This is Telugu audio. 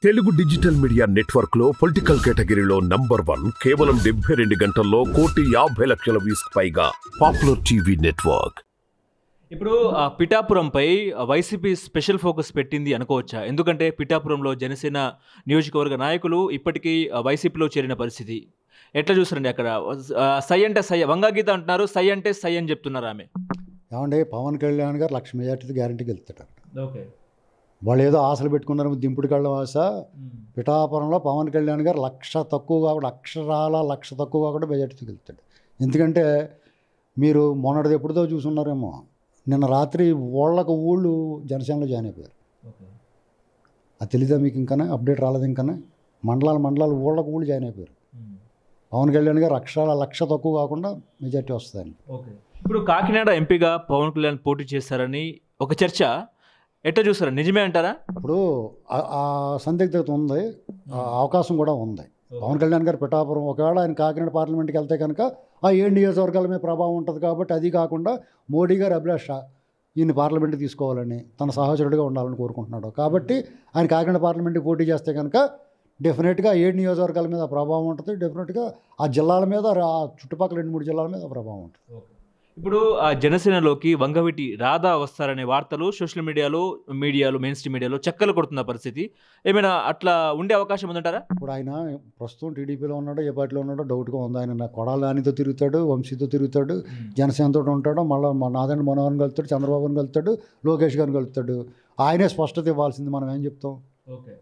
తెలుగు డిజిటల్ మీడియా నెట్వర్క్ లో పొలిటికల్ కేటగిరీలో #1 కేవలం 72 గంటల్లో 1,50,00,000 వ్యూస్ పైగా పాపులర్ టీవీ నెట్వర్క్. ఇప్పుడు పిఠాపురంపై వైసీపీ స్పెషల్ ఫోకస్ పెట్టింది అనుకోవచ్చా? ఎందుకంటే పిఠాపురంలో జనసేన నియోజకవర్గ నాయకులు ఇప్పటికీ వైసీపీలో చేరిన పరిస్థితి. ఎట్లా చూస్తారండి అక్కడ? సై అంటే సై, వంగాగీత అంటున్నారు, సై అంటే సై అని చెప్తున్నారు ఆమె. ఏమంటే పవన్ కళ్యాణ్ గారు 1,00,000 మెజార్టీతో గ్యారంటీకి వెళ్తాడు. ఓకే, వాళ్ళు ఏదో ఆశలు పెట్టుకున్నారు, దింపుడు కళ్ళ ఆశ. పిఠాపురంలో పవన్ కళ్యాణ్ గారు 1,00,000 తక్కువ కాకుండా, అక్షరాల 1,00,000 తక్కువ కాకుండా మెజార్టీతో వెళ్తాడు. ఎందుకంటే మీరు మొన్నటిది ఎప్పుడుదో చూసున్నారేమో, నిన్న రాత్రి ఊళ్ళు జనసేనలో జాయిన్ అయిపోయారు. అది తెలీదా మీకు? ఇంకనే అప్డేట్ రాలేదు. ఇంకనే మండలాలు ఊళ్ళు జాయిన్ అయిపోయారు. పవన్ కళ్యాణ్ గారు అక్షరాల 1,00,000 తక్కువ కాకుండా మెజార్టీ వస్తుందండి. ఓకే, ఇప్పుడు కాకినాడ ఎంపీగా పవన్ కళ్యాణ్ పోటీ చేస్తారని ఒక చర్చ. ఎట్లా చూస్తారా? నిజమే అంటారా? ఇప్పుడు ఆ సందిగ్ధత ఉంది, అవకాశం కూడా ఉంది. పవన్ కళ్యాణ్ గారు పిఠాపురం, ఒకవేళ ఆయన కాకినాడ పార్లమెంట్కి వెళ్తే కనుక ఆ 7 నియోజకవర్గాల మీద ప్రభావం ఉంటుంది. కాబట్టి అది కాకుండా మోడీ గారు అభిలాష ఈయన పార్లమెంట్కి తీసుకోవాలని, తన సహచరుడిగా ఉండాలని కోరుకుంటున్నాడు. కాబట్టి ఆయన కాకినాడ పార్లమెంట్కి పోటీ చేస్తే కనుక డెఫినెట్గా 7 నియోజకవర్గాల మీద ప్రభావం ఉంటుంది. డెఫినెట్గా ఆ జిల్లాల మీద, ఆ చుట్టుపక్కల 2-3 జిల్లాల మీద ప్రభావం ఉంటుంది. ఇప్పుడు ఆ జనసేనలోకి వంగవీటి రాధా వస్తారనే వార్తలు సోషల్ మీడియాలో, మెయిన్ స్ట్రీమ్ మీడియాలో చక్కలు కొడుతున్న పరిస్థితి. ఏమైనా అట్లా ఉండే అవకాశం ఉందంటారా? ఇప్పుడు ఆయన ప్రస్తుతం టీడీపీలో ఉన్నాడో, ఏ పార్టీలో ఉన్నాడో డౌట్గా ఉంది. ఆయన కొడాలి నానితో తిరుగుతాడు, వంశీతో తిరుగుతాడు, జనసేనతో ఉంటాడు, మళ్ళీ నాదండ్రి మనోహర్ని కలుస్తాడు, చంద్రబాబుని కలుస్తాడు, లోకేష్ గారిని కలుస్తాడు. ఆయనే స్పష్టత ఇవ్వాల్సింది, మనం ఏం చెప్తాం? ఓకే,